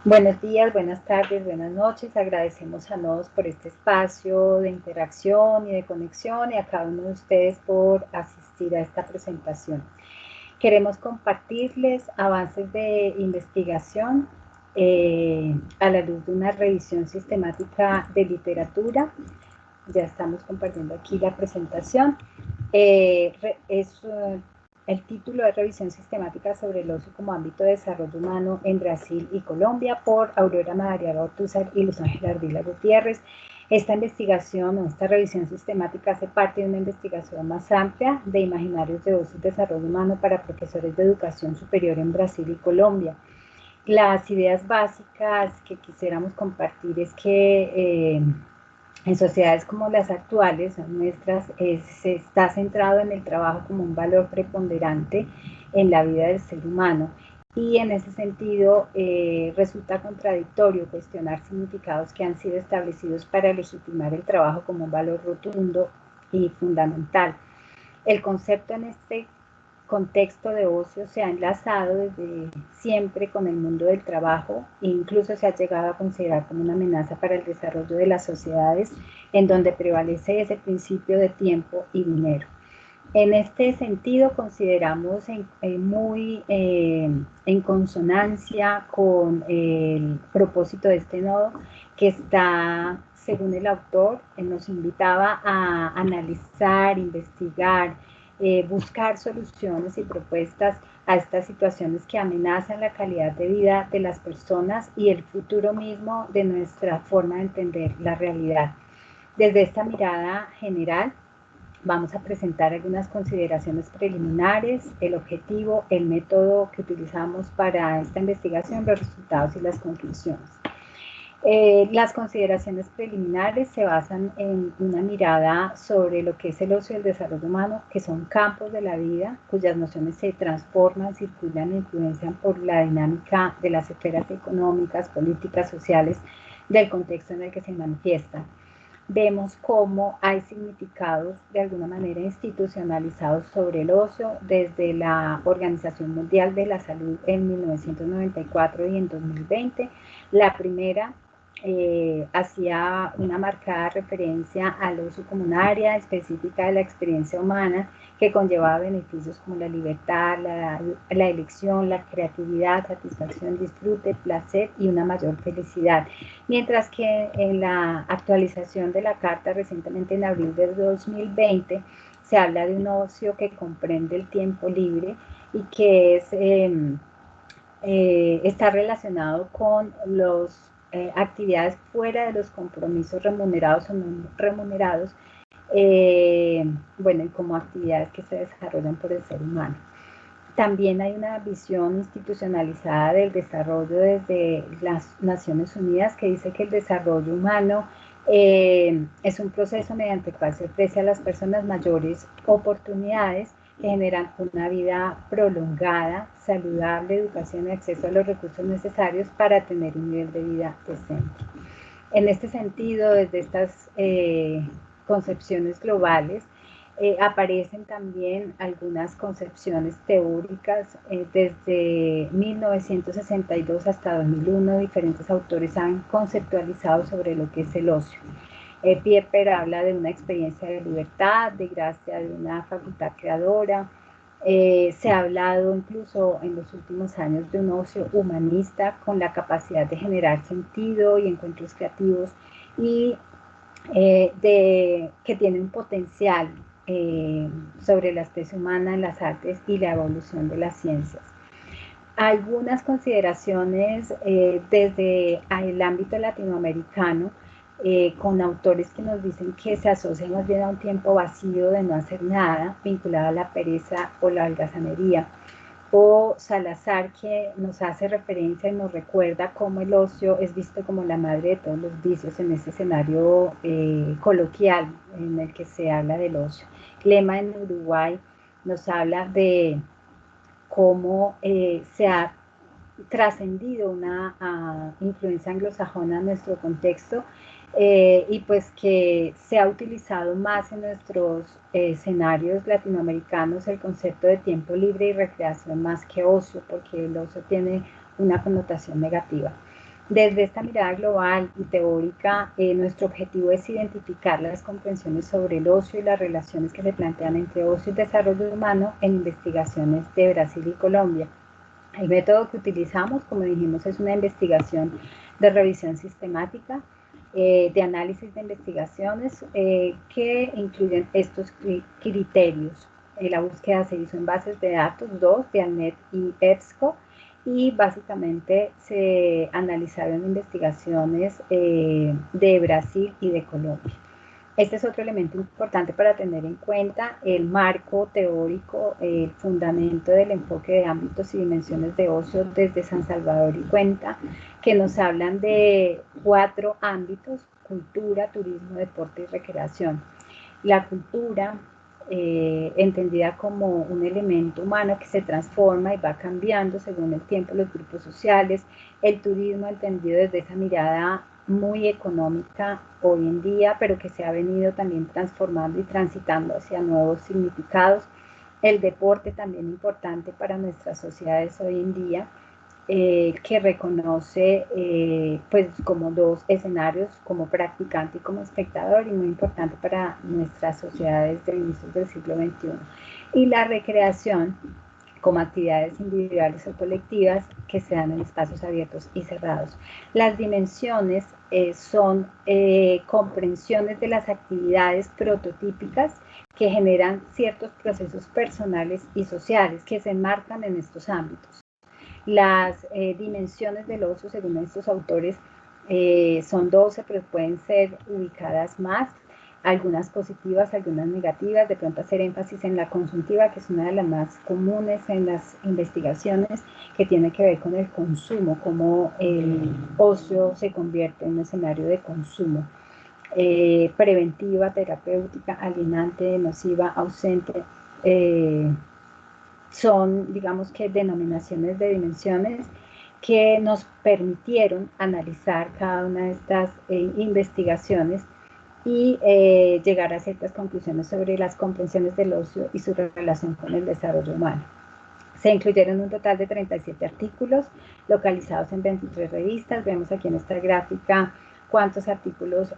Buenos días, buenas tardes, buenas noches. Agradecemos a todos por este espacio de interacción y de conexión y a cada uno de ustedes por asistir a esta presentación. Queremos compartirles avances de investigación a la luz de una revisión sistemática de literatura. Ya estamos compartiendo aquí la presentación. El título es Revisión sistemática sobre el ocio como ámbito de desarrollo humano en Brasil y Colombia por Aurora Madariaga Ortúzar y Luz Ángela Ardila Gutiérrez. Esta investigación o esta revisión sistemática hace parte de una investigación más amplia de imaginarios de ocio y desarrollo humano para profesores de educación superior en Brasil y Colombia. Las ideas básicas que quisiéramos compartir es que en sociedades como las actuales, nuestras, se está centrado en el trabajo como un valor preponderante en la vida del ser humano. Y en ese sentido resulta contradictorio cuestionar significados que han sido establecidos para legitimar el trabajo como un valor rotundo y fundamental. El concepto en este contexto de ocio se ha enlazado desde siempre con el mundo del trabajo e incluso se ha llegado a considerar como una amenaza para el desarrollo de las sociedades en donde prevalece ese principio de tiempo y dinero. En este sentido, consideramos muy en consonancia con el propósito de este nodo que está, según el autor, nos invitaba a analizar, investigar, buscar soluciones y propuestas a estas situaciones que amenazan la calidad de vida de las personas y el futuro mismo de nuestra forma de entender la realidad. Desde esta mirada general, vamos a presentar algunas consideraciones preliminares, el objetivo, el método que utilizamos para esta investigación, los resultados y las conclusiones. Las consideraciones preliminares se basan en una mirada sobre lo que es el ocio y el desarrollo humano, que son campos de la vida cuyas nociones se transforman, circulan e influencian por la dinámica de las esferas económicas, políticas, sociales del contexto en el que se manifiestan. Vemos cómo hay significados de alguna manera institucionalizados sobre el ocio desde la Organización Mundial de la Salud en 1994 y en 2020. La primera hacía una marcada referencia al ocio como un área específica de la experiencia humana que conllevaba beneficios como la libertad, la elección, la creatividad, satisfacción, disfrute, placer y una mayor felicidad. Mientras que en la actualización de la Carta recientemente en abril de 2020 se habla de un ocio que comprende el tiempo libre y que está relacionado con los actividades fuera de los compromisos remunerados o no remunerados, bueno, y como actividades que se desarrollan por el ser humano. También hay una visión institucionalizada del desarrollo desde las Naciones Unidas que dice que el desarrollo humano es un proceso mediante el cual se ofrece a las personas mayores oportunidades que generan una vida prolongada, saludable, educación y acceso a los recursos necesarios para tener un nivel de vida decente. En este sentido, desde estas concepciones globales, aparecen también algunas concepciones teóricas. Desde 1962 hasta 2001, diferentes autores han conceptualizado sobre lo que es el ocio. Pieper habla de una experiencia de libertad, de gracia, de una facultad creadora. Se ha hablado incluso en los últimos años de un ocio humanista con la capacidad de generar sentido y encuentros creativos y que tiene un potencial sobre la especie humana en las artes y la evolución de las ciencias. Algunas consideraciones desde el ámbito latinoamericano con autores que nos dicen que se asocia más bien a un tiempo vacío de no hacer nada, vinculado a la pereza o la holgazanería. O Salazar, que nos hace referencia y nos recuerda cómo el ocio es visto como la madre de todos los vicios en ese escenario coloquial en el que se habla del ocio. Lema en Uruguay nos habla de cómo se ha trascendido una influencia anglosajona en nuestro contexto y pues que se ha utilizado más en nuestros escenarios latinoamericanos el concepto de tiempo libre y recreación más que ocio, porque el ocio tiene una connotación negativa. Desde esta mirada global y teórica, nuestro objetivo es identificar las comprensiones sobre el ocio y las relaciones que se plantean entre ocio y desarrollo humano en investigaciones de Brasil y Colombia. El método que utilizamos, como dijimos, es una investigación de revisión sistemática, de análisis de investigaciones que incluyen estos criterios. La búsqueda se hizo en bases de datos, dos, de ALNET y EBSCO, y básicamente se analizaron investigaciones de Brasil y de Colombia. Este es otro elemento importante para tener en cuenta, el marco teórico, el fundamento del enfoque de ámbitos y dimensiones de ocio desde San Salvador y Cuenta, que nos hablan de 4 ámbitos: cultura, turismo, deporte y recreación. La cultura, entendida como un elemento humano que se transforma y va cambiando según el tiempo, los grupos sociales. El turismo, entendido desde esa mirada muy económica hoy en día, pero que se ha venido también transformando y transitando hacia nuevos significados. El deporte, también importante para nuestras sociedades hoy en día, que reconoce pues como dos escenarios, como practicante y como espectador, y muy importante para nuestras sociedades de inicios del siglo XXI. Y la recreación, como actividades individuales o colectivas que se dan en espacios abiertos y cerrados. Las dimensiones son comprensiones de las actividades prototípicas que generan ciertos procesos personales y sociales que se enmarcan en estos ámbitos. Las dimensiones del ocio, según estos autores, son 12, pero pueden ser ubicadas más, algunas positivas, algunas negativas. De pronto hacer énfasis en la consuntiva, que es una de las más comunes en las investigaciones, que tiene que ver con el consumo, cómo el ocio se convierte en un escenario de consumo. Preventiva, terapéutica, alienante, nociva, ausente, son, digamos que, denominaciones de dimensiones que nos permitieron analizar cada una de estas investigaciones y llegar a ciertas conclusiones sobre las comprensiones del ocio y su relación con el desarrollo humano. Se incluyeron un total de 37 artículos localizados en 23 revistas. Vemos aquí en esta gráfica cuántos artículos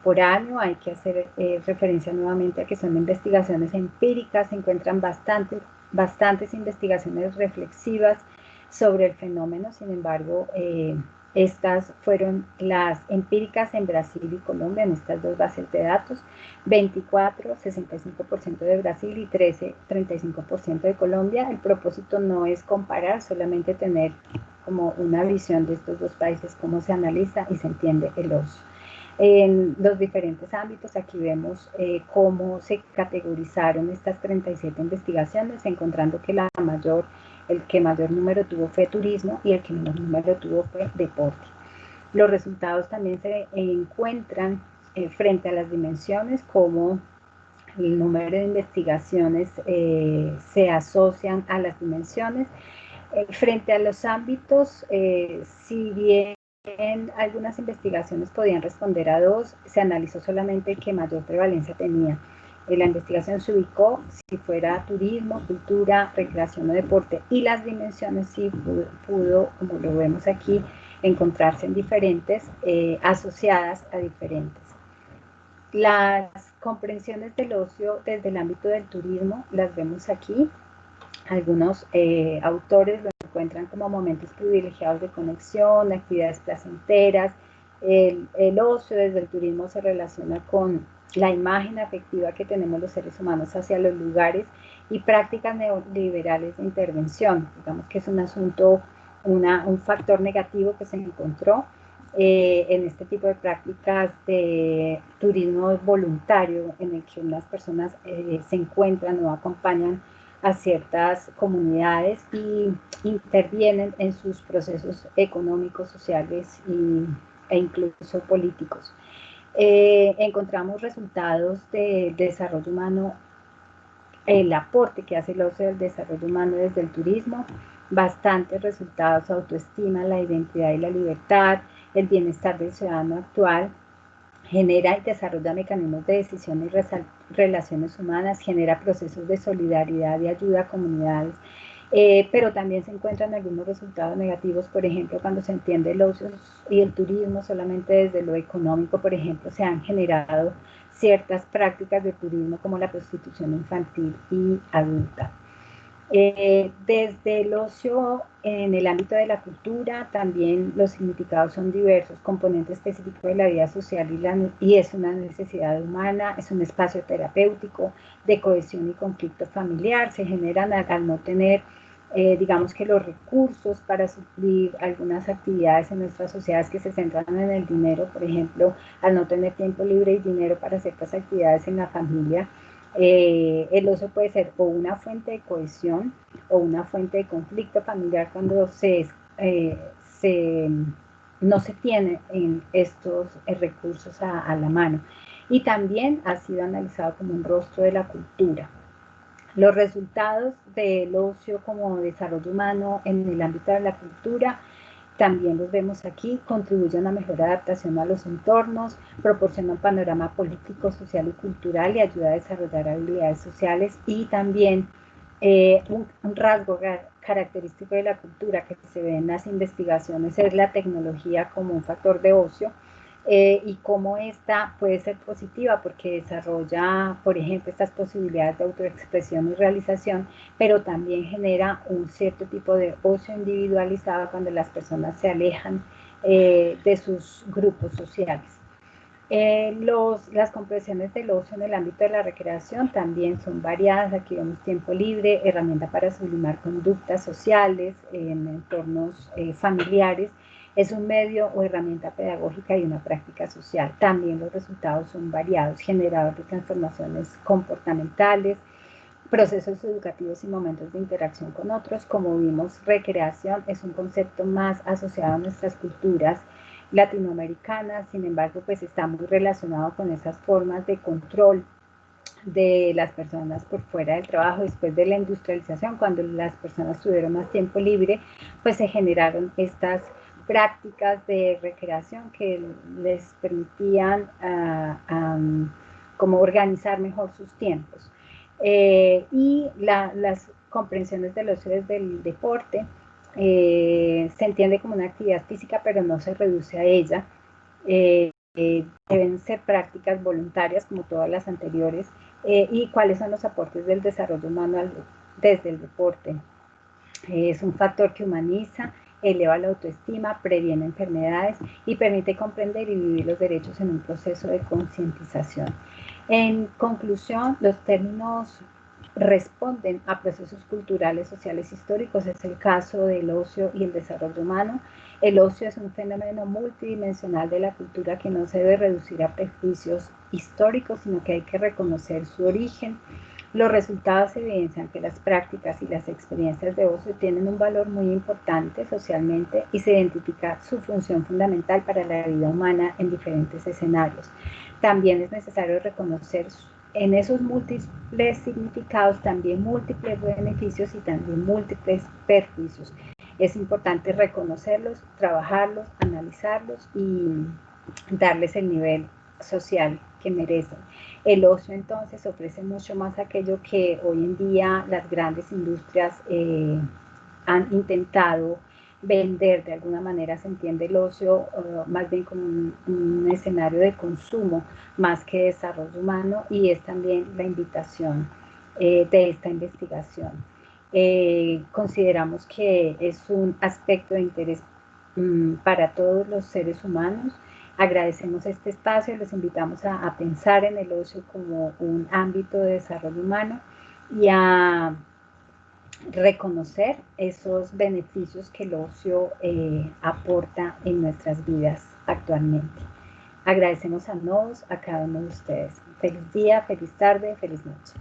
por año. Hay que hacer referencia nuevamente a que son investigaciones empíricas. Se encuentran bastantes investigaciones reflexivas sobre el fenómeno. Sin embargo, estas fueron las empíricas en Brasil y Colombia, en estas dos bases de datos: 24, 65% de Brasil, y 13, 35% de Colombia. El propósito no es comparar, solamente tener como una visión de estos dos países, cómo se analiza y se entiende el ocio. En los diferentes ámbitos, aquí vemos cómo se categorizaron estas 37 investigaciones, encontrando que el que mayor número tuvo fue turismo y el que menor número tuvo fue deporte. Los resultados también se encuentran frente a las dimensiones, como el número de investigaciones se asocian a las dimensiones. Frente a los ámbitos, si bien algunas investigaciones podían responder a dos, se analizó solamente el que mayor prevalencia tenía. La investigación se ubicó si fuera turismo, cultura, recreación o deporte, y las dimensiones sí pudo, como lo vemos aquí, encontrarse en diferentes, asociadas a diferentes. Las comprensiones del ocio desde el ámbito del turismo las vemos aquí. Algunos autores lo encuentran como momentos privilegiados de conexión, actividades placenteras. El ocio desde el turismo se relaciona con la imagen afectiva que tenemos los seres humanos hacia los lugares y prácticas neoliberales de intervención. Digamos que es un asunto, un factor negativo que se encontró en este tipo de prácticas de turismo voluntario, en el que unas personas se encuentran o acompañan a ciertas comunidades y intervienen en sus procesos económicos, sociales e incluso políticos. Encontramos resultados del desarrollo humano, el aporte que hace el ocio del desarrollo humano desde el turismo, bastantes resultados: autoestima, la identidad y la libertad, el bienestar del ciudadano actual, genera y desarrolla mecanismos de decisión y relaciones humanas, genera procesos de solidaridad y ayuda a comunidades, pero también se encuentran algunos resultados negativos, por ejemplo, cuando se entiende el ocio y el turismo solamente desde lo económico, por ejemplo, se han generado ciertas prácticas de turismo como la prostitución infantil y adulta. Desde el ocio en el ámbito de la cultura, también los significados son diversos, componente específico de la vida social y es una necesidad humana, es un espacio terapéutico de cohesión y conflicto familiar, se generan al no tener digamos que los recursos para suplir algunas actividades en nuestras sociedades que se centran en el dinero, por ejemplo, al no tener tiempo libre y dinero para ciertas actividades en la familia, el ocio puede ser o una fuente de cohesión o una fuente de conflicto familiar cuando no se tiene en estos recursos a la mano. Y también ha sido analizado como un rostro de la cultura. Los resultados del ocio como desarrollo humano en el ámbito de la cultura también los vemos aquí, contribuyen a mejorar adaptación a los entornos, proporcionan un panorama político, social y cultural y ayuda a desarrollar habilidades sociales y también un rasgo característico de la cultura que se ve en las investigaciones es la tecnología como un factor de ocio y cómo esta puede ser positiva porque desarrolla, por ejemplo, estas posibilidades de autoexpresión y realización, pero también genera un cierto tipo de ocio individualizado cuando las personas se alejan de sus grupos sociales. Las comprensiones del ocio en el ámbito de la recreación también son variadas. Aquí vemos tiempo libre, herramienta para sublimar conductas sociales en entornos familiares. Es un medio o herramienta pedagógica y una práctica social. También los resultados son variados, generador de transformaciones comportamentales, procesos educativos y momentos de interacción con otros. Como vimos, recreación es un concepto más asociado a nuestras culturas latinoamericanas, sin embargo, pues está muy relacionado con esas formas de control de las personas por fuera del trabajo después de la industrialización, cuando las personas tuvieron más tiempo libre, pues se generaron estas prácticas de recreación que les permitían como organizar mejor sus tiempos. Y las comprensiones del ocio desde el deporte se entiende como una actividad física, pero no se reduce a ella. Deben ser prácticas voluntarias como todas las anteriores. Y cuáles son los aportes del desarrollo humano desde el deporte. Es un factor que humaniza, eleva la autoestima, previene enfermedades y permite comprender y vivir los derechos en un proceso de concientización. En conclusión, los términos responden a procesos culturales, sociales, históricos. Es el caso del ocio y el desarrollo humano. El ocio es un fenómeno multidimensional de la cultura que no se debe reducir a prejuicios históricos, sino que hay que reconocer su origen. Los resultados evidencian que las prácticas y las experiencias de ocio tienen un valor muy importante socialmente y se identifica su función fundamental para la vida humana en diferentes escenarios. También es necesario reconocer en esos múltiples significados también múltiples beneficios y también múltiples perjuicios. Es importante reconocerlos, trabajarlos, analizarlos y darles el nivel social que merecen. El ocio entonces ofrece mucho más aquello que hoy en día las grandes industrias han intentado vender. De alguna manera se entiende el ocio más bien como un escenario de consumo más que desarrollo humano, y es también la invitación de esta investigación. Consideramos que es un aspecto de interés para todos los seres humanos. Agradecemos este espacio, los invitamos a pensar en el ocio como un ámbito de desarrollo humano y a reconocer esos beneficios que el ocio aporta en nuestras vidas actualmente. Agradecemos a todos, a cada uno de ustedes. Feliz día, feliz tarde, feliz noche.